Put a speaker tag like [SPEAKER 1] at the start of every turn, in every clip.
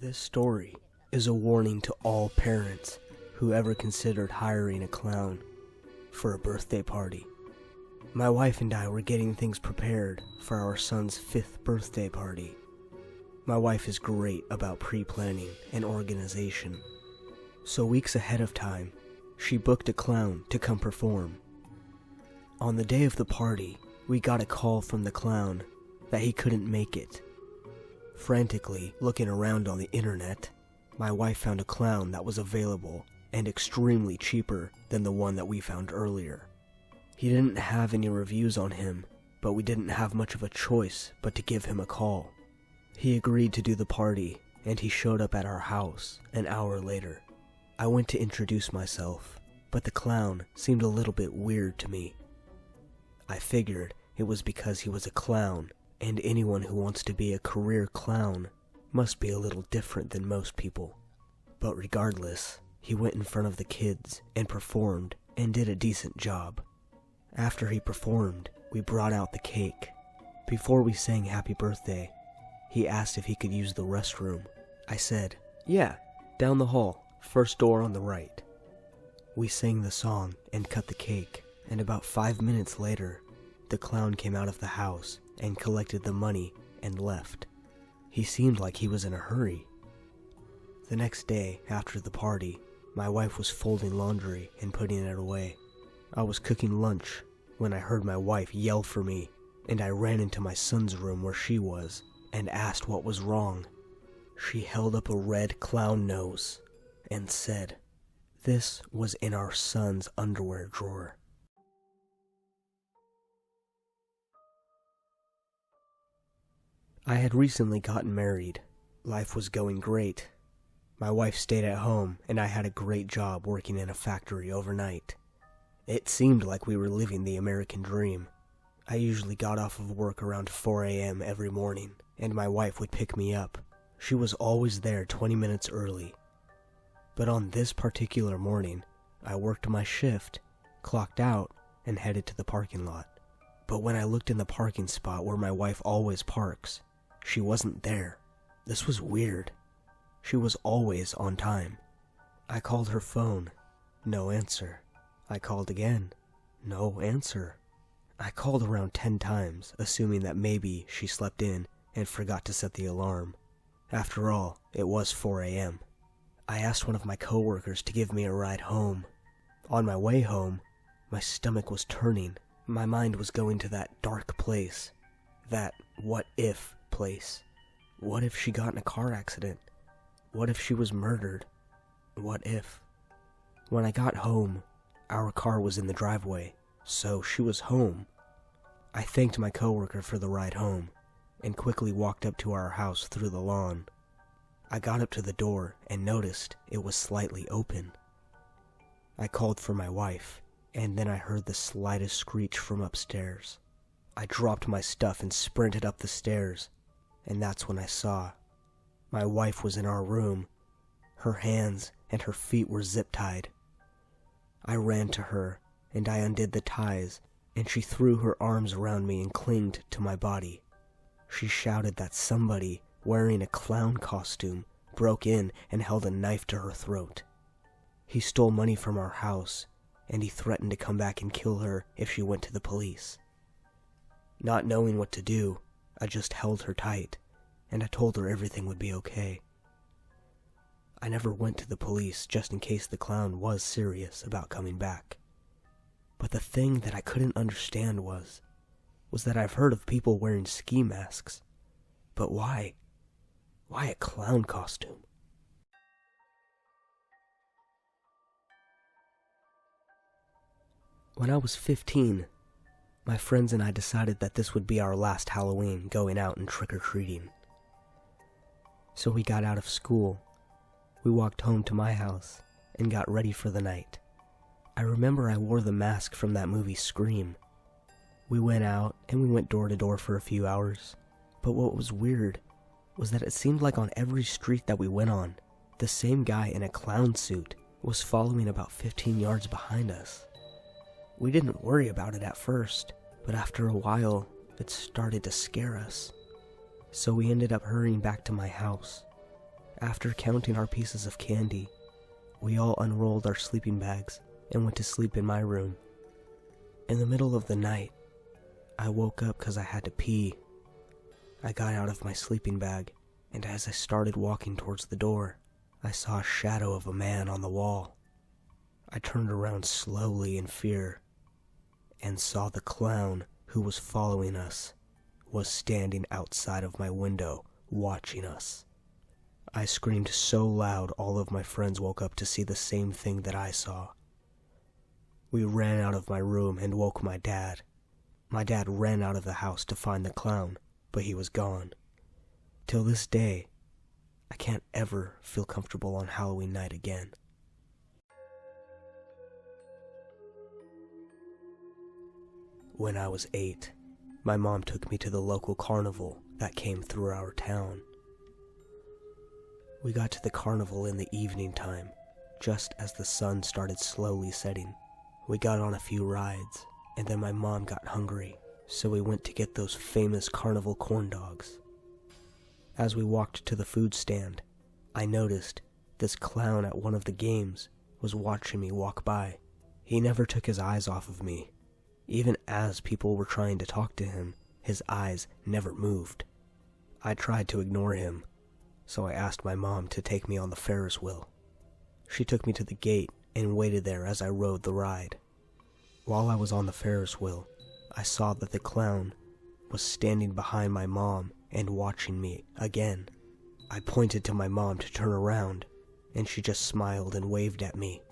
[SPEAKER 1] This story is a warning to all parents who ever considered hiring a clown for a birthday party. My wife and I were getting things prepared for our son's 5th birthday party. My wife is great about pre-planning and organization, so weeks ahead of time, she booked a clown to come perform. On the day of the party, we got a call from the clown that he couldn't make it. Frantically looking around on the internet, my wife found a clown that was available and extremely cheaper than the one that we found earlier. He didn't have any reviews on him, but we didn't have much of a choice but to give him a call. He agreed to do the party, and he showed up at our house an hour later. I went to introduce myself, but the clown seemed a little bit weird to me. I figured it was because he was a clown, and anyone who wants to be a career clown must be a little different than most people. But regardless, he went in front of the kids and performed and did a decent job. After he performed, we brought out the cake. Before we sang happy birthday, he asked if he could use the restroom. I said, "Yeah, down the hall, first door on the right." We sang the song and cut the cake, and about 5 minutes later, the clown came out of the house and collected the money and left. He seemed like he was in a hurry. The next day, after the party, my wife was folding laundry and putting it away. I was cooking lunch when I heard my wife yell for me, and I ran into my son's room where she was and asked what was wrong. She held up a red clown nose and said, "This was in our son's underwear drawer." I had recently gotten married. Life was going great. My wife stayed at home, and I had a great job working in a factory overnight. It seemed like we were living the American dream. I usually got off of work around 4 a.m. every morning, and my wife would pick me up. She was always there 20 minutes early. But on this particular morning, I worked my shift, clocked out, and headed to the parking lot. But when I looked in the parking spot where my wife always parks, she wasn't there. This was weird. She was always on time. I called her phone. No answer. I called again. No answer. I called around 10 times, assuming that maybe she slept in and forgot to set the alarm. After all, it was 4 a.m. I asked one of my coworkers to give me a ride home. On my way home, my stomach was turning. My mind was going to that dark place. That what-if place. What if she got in a car accident? What if she was murdered? What if? When I got home, our car was in the driveway, so she was home. I thanked my coworker for the ride home, and quickly walked up to our house through the lawn. I got up to the door and noticed it was slightly open. I called for my wife, and then I heard the slightest screech from upstairs. I dropped my stuff and sprinted up the stairs, and that's when I saw my wife was in our room. Her hands and her feet were zip-tied. I ran to her, and I undid the ties, and she threw her arms around me and clung to my body. She shouted that somebody wearing a clown costume broke in and held a knife to her throat. He stole money from our house, and he threatened to come back and kill her if she went to the police. Not knowing what to do, I just held her tight, and I told her everything would be okay. I never went to the police just in case the clown was serious about coming back. But the thing that I couldn't understand was that I've heard of people wearing ski masks. But why? Why a clown costume? When I was 15, my friends and I decided that this would be our last Halloween going out and trick-or-treating. So we got out of school. We walked home to my house and got ready for the night. I remember I wore the mask from that movie Scream. We went out and we went door to door for a few hours. But what was weird was that it seemed like on every street that we went on, the same guy in a clown suit was following about 15 yards behind us. We didn't worry about it at first, but after a while, it started to scare us. So we ended up hurrying back to my house. After counting our pieces of candy, we all unrolled our sleeping bags and went to sleep in my room. In the middle of the night, I woke up because I had to pee. I got out of my sleeping bag, and as I started walking towards the door, I saw a shadow of a man on the wall. I turned around slowly in fear and saw the clown who was following us was standing outside of my window watching us. I screamed so loud all of my friends woke up to see the same thing that I saw. We ran out of my room and woke my dad. My dad ran out of the house to find the clown, but he was gone. Till this day, I can't ever feel comfortable on Halloween night again. When I was 8, my mom took me to the local carnival that came through our town. We got to the carnival in the evening time, just as the sun started slowly setting. We got on a few rides, and then my mom got hungry, so we went to get those famous carnival corn dogs. As we walked to the food stand, I noticed this clown at one of the games was watching me walk by. He never took his eyes off of me. Even as people were trying to talk to him, his eyes never moved. I tried to ignore him, so I asked my mom to take me on the Ferris wheel. She took me to the gate and waited there as I rode the ride. While I was on the Ferris wheel, I saw that the clown was standing behind my mom and watching me again. I pointed to my mom to turn around, and she just smiled and waved at me.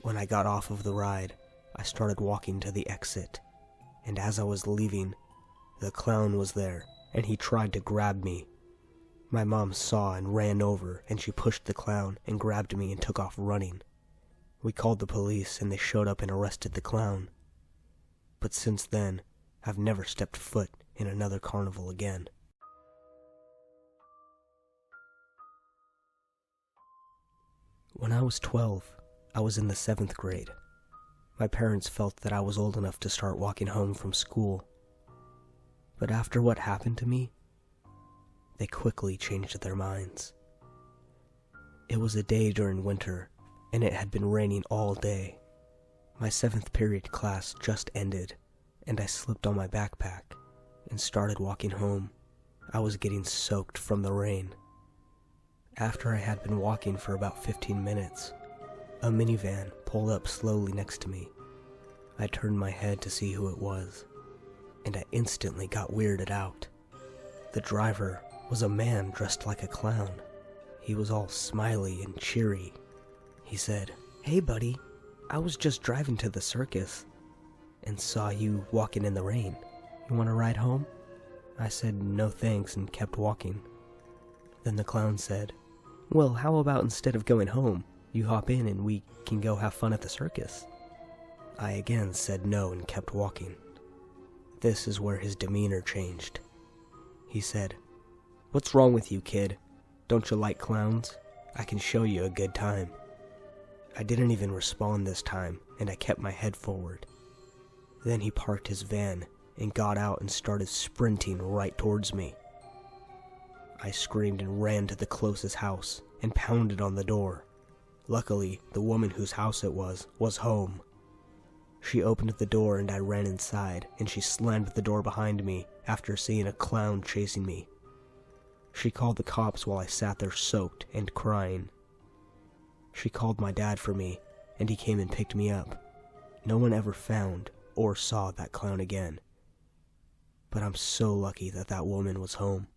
[SPEAKER 1] When I got off of the ride, I started walking to the exit, and as I was leaving, the clown was there, and he tried to grab me. My mom saw and ran over, and she pushed the clown and grabbed me and took off running. We called the police, and they showed up and arrested the clown. But since then, I've never stepped foot in another carnival again. When I was 12, I was in the 7th grade. My parents felt that I was old enough to start walking home from school. But after what happened to me, they quickly changed their minds. It was a day during winter, and it had been raining all day. My 7th period class just ended, and I slipped on my backpack and started walking home. I was getting soaked from the rain. After I had been walking for about 15 minutes, a minivan pulled up slowly next to me. I turned my head to see who it was, and I instantly got weirded out. The driver was a man dressed like a clown. He was all smiley and cheery. He said, "Hey buddy, I was just driving to the circus and saw you walking in the rain. You want to ride home?" I said no thanks and kept walking. Then the clown said, "Well, how about instead of going home, you hop in and we can go have fun at the circus?" I again said no and kept walking. This is where his demeanor changed. He said, "What's wrong with you, kid? Don't you like clowns? I can show you a good time." I didn't even respond this time, and I kept my head forward. Then he parked his van and got out and started sprinting right towards me. I screamed and ran to the closest house and pounded on the door. Luckily, the woman whose house it was home. She opened the door and I ran inside, and she slammed the door behind me after seeing a clown chasing me. She called the cops while I sat there soaked and crying. She called my dad for me, and he came and picked me up. No one ever found or saw that clown again. But I'm so lucky that that woman was home.